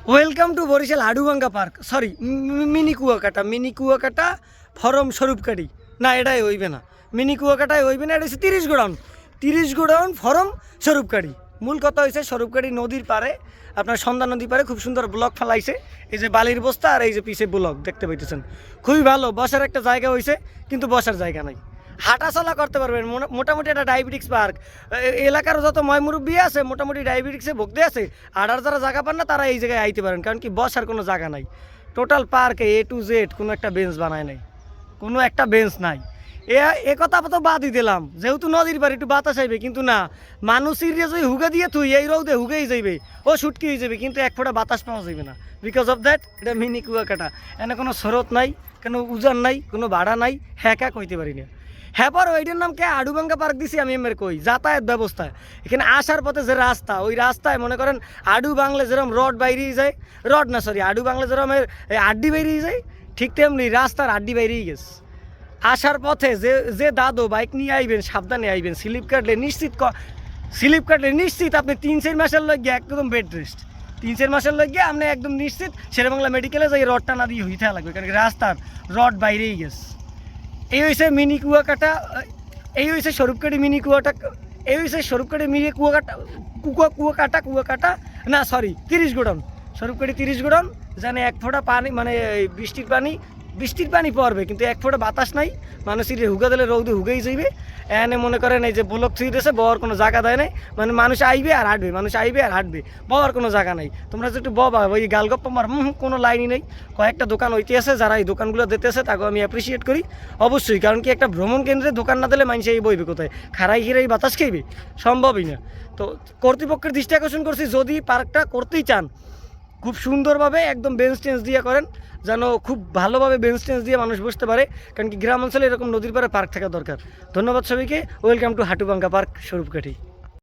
Welcome to Barishal Haduvanga park, sorry mini Kuakata from Swarupkathi. না, এটাই হইবে না, মিনি কুয়াকাটাই হইবে না, এটা হচ্ছে 30 গোডাউন ফরম স্বরূপকারী। মূল কথা হয়েছে স্বরূপকারী নদীর পারে, আপনার সন্ধ্যা নদী পারে খুব সুন্দর ব্লক ফেলাইছে। এই যে বালির বস্তা আর এই যে পিছে ব্লক দেখতে পাইতেছেন, খুবই ভালো বসার একটা জায়গা হয়েছে, কিন্তু বসার জায়গা নাই। হাঁটাচলা করতে পারবেন, মোটামুটি একটা ডায়াবেটিক্স পার্ক। এলাকার যত ময়মুরব্বী আছে মোটামুটি ডায়াবেটিক্সে ভুগতে আছে। আড়ার যারা জায়গা পান না তারা এই জায়গায় আইতে পারেন, কারণ কি বসার কোনো জায়গা নাই। টোটাল পার্কে A to Z কোনো একটা বেঞ্চ বানায় নাই, কোনো একটা বেঞ্চ নাই। এ কথা তো বাদই দিলাম, যেহেতু নদীর পাড়ে একটু বাতাস আইবে, কিন্তু না, মানুষ সিরিয়াস যদি হুগে দিয়ে তুই এই রৌদে হুগেই যাইবে, ও শুটকি হয়ে যাবে, কিন্তু এক ফোঁটা বাতাস পাওয়া যাবে না। বিকজ অফ দ্যাট এটা মিনি কুয়াকাটা। এনে কোনো স্রোত নাই, কোনো উজান নাই, কোনো ভাড়া নাই, হ্যাঁ কইতে পারি না। হ্যাঁ, পর ওইটার নাম কে হাডুভাঙ্গা পার্ক দিছি আমি এমের কই যাতায়াত ব্যবস্থায়। এখানে আসার পথে যে রাস্তা, ওই রাস্তায় মনে করেন আডু বাংলা যেরকম রড বাইরেই যায়, রড না সরি আডু বাংলা যেরকম আড্ডি বাইরেই যায়, ঠিক তেমনি রাস্তার আড্ডি বাইরেই গেছে। আসার পথে যে যে দাদু বাইক নিয়ে আইবেন সাবধানে আইবেন, স্লিপ কাটলে নিশ্চিত আপনি 3-4 মাসের লগে একদম বেড রেস্ট। 3-4 মাসের লগে আপনি একদম নিশ্চিত শেরেবাংলা মেডিকেলে যাই রডটা না দিয়ে হইতে লাগবে, কারণ রাস্তার রড বাইরেই গেছে। এই হয়েছে মিনি কুয়াকাটা, এই হয়েছে স্বরূপকারী মিনি কুয়াটা, এই হয়েছে স্বরূপকারী মিনি কুয়াকাটা না সরি 30 গোডাউন, স্বরূপকারী 30 গোডাউন। জানে এক ফোঁটা পানি মানে বৃষ্টির পানি পড়বে, কিন্তু এক ফোঁটা বাতাস নাই। মানুষের হুগা দিলে রৌদে হুগেই যাইবে। এনে মনে করেন এই যে ব্লক থ্রি দিয়েছে, বর কোনো জায়গা দেয় নাই, মানে মানুষ আইবে আর হাঁটবে, বর কোনো জায়গা নাই। তোমরা যে একটু ববা ওই গালগপ্প মার কোনো লাইনই নেই। কয়েকটা দোকান হইতে আছে, যারা এই দোকানগুলো দিতে আছে তাকে আমি অ্যাপ্রিসিয়েট করি অবশ্যই, কারণ কি একটা ভ্রমণ কেন্দ্রে দোকান না দিলে মানুষ এই বইবে কোথায়, খারাই হিরাই বাতাস খাইবে, সম্ভবই না। তো কর্তৃপক্ষের দৃষ্টি আকর্ষণ করছি, যদি পার্কটা করতেই চান খুব সুন্দরভাবে একদম বেঞ্চ টেঞ্চ দিয়ে করেন, যেন খুব ভালোভাবে বেঞ্চ টেঞ্চ দিয়ে মানুষ বসতে পারে, কারণ কি গ্রাম অঞ্চলে এরকম নদীর পাড়ে পার্ক থাকা দরকার। ধন্যবাদ সবাইকে, ওয়েলকাম টু হাডুভাঙ্গা পার্ক স্বরূপকাঠি।